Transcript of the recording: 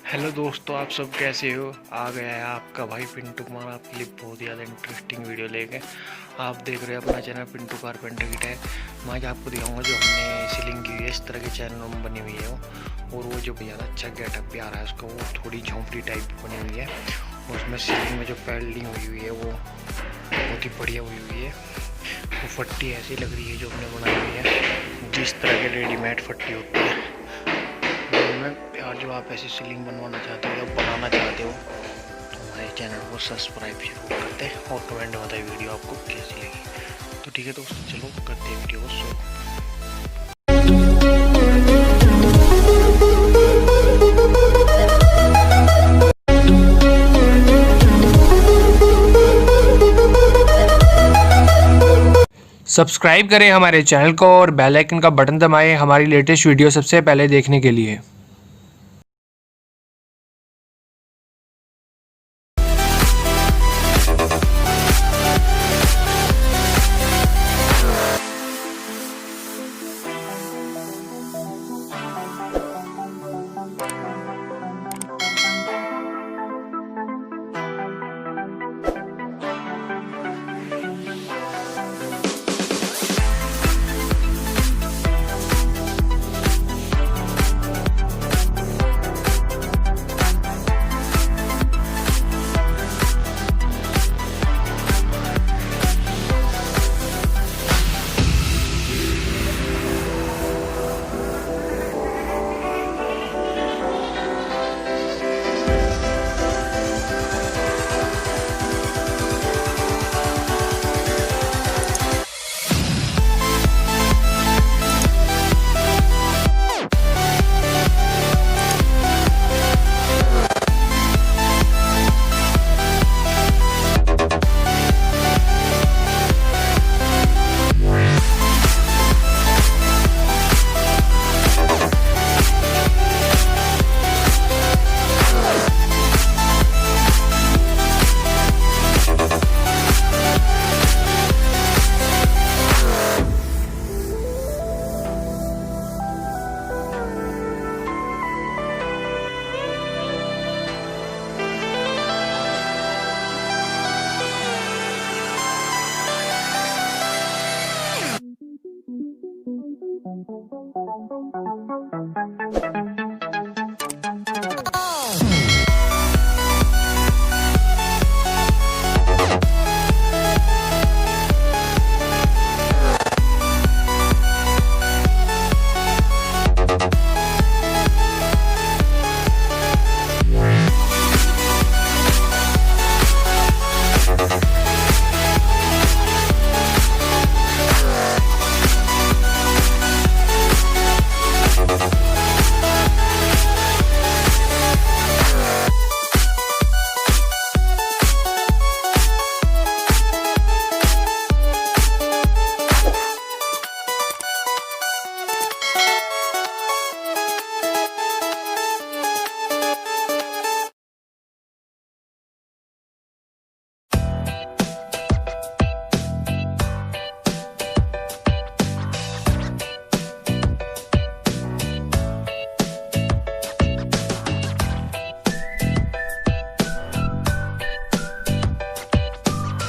Hello दोस्तों, आप सब कैसे हो। आ गया है आपका भाई पिंटू कुमार आपके लिए बहुत ज़्यादा इंटरेस्टिंग वीडियो लेके। आप देख रहे हो अपना चैनल पिंटू कारपेंटर की टैग। मैं आज आपको दिखाऊंगा जो हमने सीलिंग की है, इस तरह के चैनल में बनी हुई है वो। और वो जो ज़्यादा अच्छा गेटअप भी आ रहा है उसका, वो थोड़ी झोंपड़ी टाइप की बनी हुई है। उसमें सीलिंग में जो पैल्डिंग हुई है वो बहुत ही बढ़िया हुई है। वो फट्टी ऐसी लग रही है जो हमने बनाई हुई है, जिस तरह के रेडीमेड फट्टी होती है। और जो आप ऐसी सीलिंग बनवाना चाहते हो या बनाना चाहते हो तो हमारे चैनल को सब्सक्राइब जरूर करते हैं और कमेंट में बताइए वीडियो आपको कैसी लगी। तो ठीक है दोस्तों, चलो करते हैं वीडियो को शुरू। सब्सक्राइब करें हमारे चैनल को और बेल आइकन का बटन दबाएं हमारी लेटेस्ट वीडियो सबसे पहले देखने के लिए।